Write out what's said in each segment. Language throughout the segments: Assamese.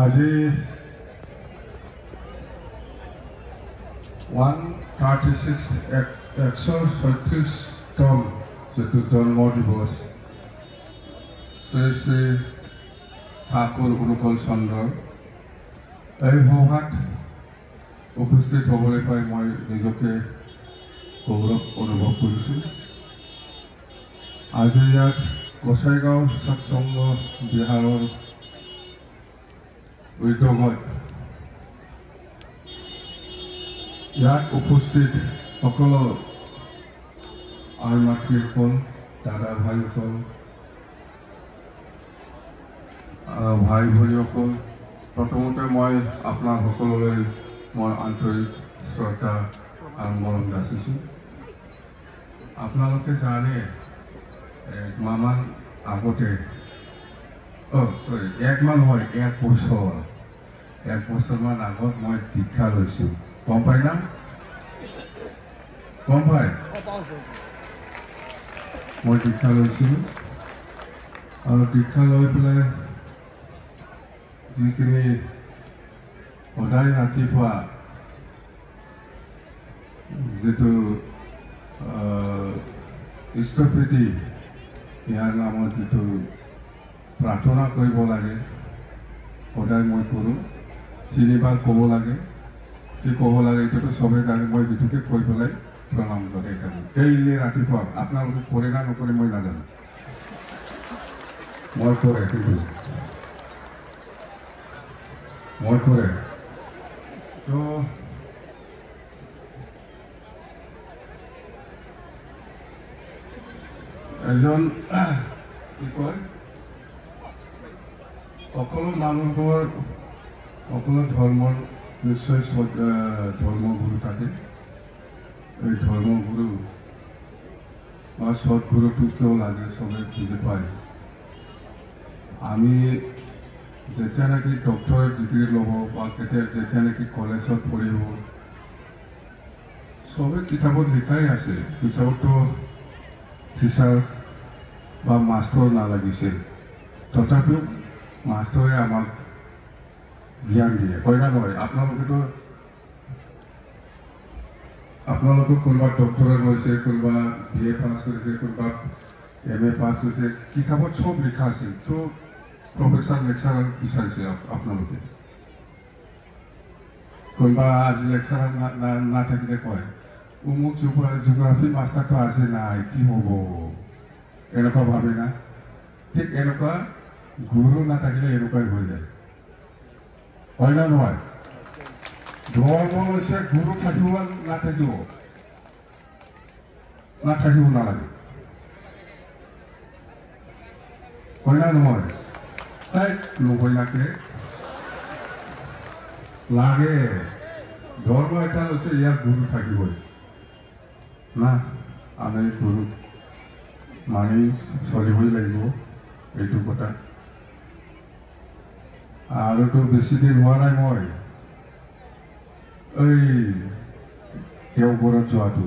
আজি 136তম যেটো জন্ম দিৱস শ্ৰী শ্ৰী ঠাকুৰ অনুকূল চন্দ্ৰৰ এই সভাত উপস্থিত হ'বলৈ পাই মই নিজকে গৌৰৱ অনুভৱ কৰিছোঁ। আজি ইয়াত গোসাইগাঁও সৎসংগ বিহাৰৰ উদ্যোগত ইয়াত উপস্থিত সকলো আই মাতৃসকল, দাদা ভাইসকল, ভাই ভনীসকল, প্ৰথমতে মই আপোনাৰ সকলোলৈ মই আন্তৰিক শ্ৰদ্ধা আৰু মৰম যাচিছোঁ। আপোনালোকে জানে একমাহমান আগতে একমাহ নহয়, 1 বছৰমান আগত মই দীক্ষা লৈছোঁ। গম পাই না? গম পাই? মই দীক্ষা লৈছিলোঁ আৰু দীক্ষা লৈ পেলাই যিখিনি সদায় ৰাতিপুৱা যিটো ইষ্টপ্ৰীতি ইয়াৰ নামত যিটো প্ৰাৰ্থনা কৰিব লাগে সদায় মই কৰোঁ। 3 বাৰ ক'ব লাগে, কি ক'ব লাগে এইটোতো চবেই জানে। মই যিটোকে কৈ পেলাই প্ৰণাম কৰে থাকোঁ ডেইলি ৰাতিপুৱা। আপোনালোকে কৰে না নকৰে মই নাজানো, মই কৰে, কিন্তু মই কৰে। তো এজন কি কয়, সকলো মানুহৰ সকলো ধৰ্মৰ নিশ্চয় ধৰ্মগুৰু থাকে। এই ধৰ্মগুৰু বা সৎগুৰুটো কিয় লাগে চবে বুজি পায়। আমি যেতিয়া নেকি ডক্টৰেট ডিগ্ৰী ল'ব বা যেতিয়া নেকি কলেজত পঢ়িব, চবে কিতাপত লিখাই আছে। হিচাপতো টিচাৰ বা মাষ্টৰ নালাগিছে, তথাপিও মাষ্টৰে আমাক জ্ঞান দিয়ে, কয় না নহয়? আপোনালোকে কোনোবা ডক্টৰেট লৈছে, কোনোবা BA পাছ কৰিছে, কোনোবা MA পাছ কৰিছে, কিতাপত চব লিখা আছে। কিয় প্ৰফেচাৰ লেকচাৰাৰ বিচাৰিছে আপোনালোকে? কোনোবা আজি লেকচাৰাৰ নাথাকিলে কয় মোক জিঅ'গ্ৰাফী মাষ্টাৰটো আছে নাই, কি হ'ব, এনেকুৱা ভাবে না? ঠিক এনেকুৱা গুৰু নাথাকিলে এনেকুৱাই হৈ যায়, হয় না নহয়? ধৰ্ম হৈছে গুৰু থাকিব নালাগে, হয় না নহয়? তাই নবইনাকে লাগে। ধৰ্ম এটা হৈছে ইয়াত গুৰু থাকিবই না, আমি গুৰু মানি চলিবই লাগিব, এইটো কথা। আৰুতো বেছি দিন হোৱা নাই মই এই দেওঘৰত যোৱাটো,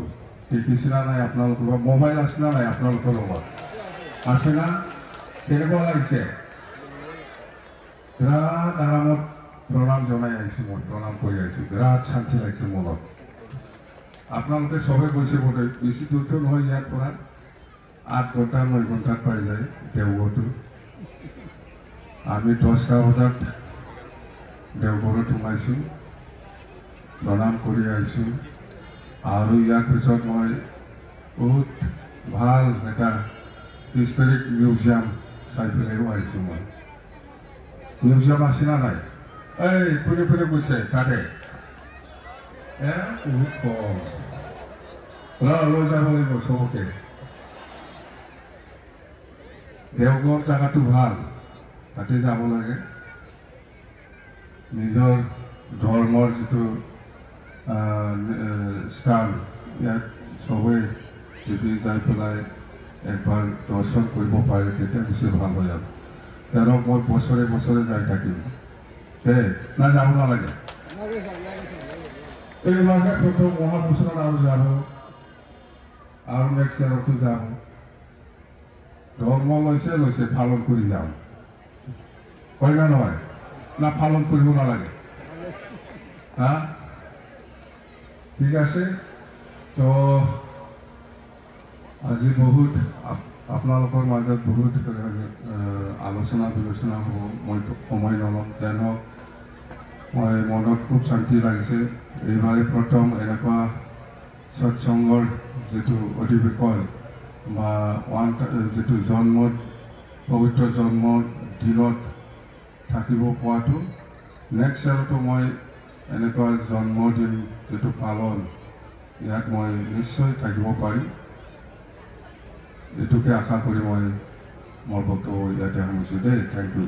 দেখিছিলা নাই আপোনালোকৰ? মোবাইল আছে না নাই আপোনালোকৰ লগত? আছে না? কেনেকুৱা লাগিছে? বিৰাট আৰামত প্ৰণাম জনাই আহিছোঁ, মই প্ৰণাম কৰি আহিছোঁ। বিৰাট শান্তি লাগিছে মনত। আপোনালোকে চবে কৈছে বোধ বেছি দূৰটো নহয়, ইয়াৰ পৰা 8 ঘণ্টা 9 ঘণ্টাত পাই যায় দেওঘৰটো। আমি 10টা বজাত দেওঘৰত সোমাইছোঁ, প্ৰণাম কৰি আহিছোঁ। আৰু ইয়াৰ পিছত মই বহুত ভাল এটা হিষ্টৰিক মিউজিয়াম চাই পেলাইও আহিছোঁ। মই মিউজিয়াম আছে না নাই? এই কোনে কোনে গৈছে তাতে? বহুত কম, লৈ যাব লাগিব চবকে। দেওঘৰ জেগাটো ভাল, তাতে যাব লাগে। নিজৰ ধৰ্মৰ যিটো স্থান, ইয়াত চবেই যদি যাই পেলাই একবাৰ দৰ্শন কৰিব পাৰে তেতিয়া বেছি ভাল হৈ যাব। তেওঁ মই বছৰে বছৰে যাই থাকিম না, যাব নালাগে? এইবাৰহে প্ৰথম মহাপুৰুষত আৰু যাব, আৰু নেক্সট ইয়াৰতো যাব। ধৰ্ম লৈছে পালন কৰি যাওঁ, হয় না নহয়? না পালন কৰিব নালাগে হা ঠিক আছে তো আজি বহুত আপোনালোকৰ মাজত বহুত আলোচনা বিলোচনা হ'ব মই সময় নল'ম যেন মই মনত খুব শান্তি লাগিছে এইবাৰে প্ৰথম এনেকুৱা সৎসংগৰ যিটো অধিৱেশন বা যিটো জন্মৰ পবিত্ৰ জন্মৰ দিনত থাকিব পোৱাটো নেক্সট ইয়াৰতো মই এনেকুৱা জন্মদিন যিটো পালন ইয়াত মই নিশ্চয় থাকিব পাৰিম এইটোকে আশা কৰি মই মোৰ বক্তব্য ইয়াতে সামৰিছোঁ দেই থেংক ইউ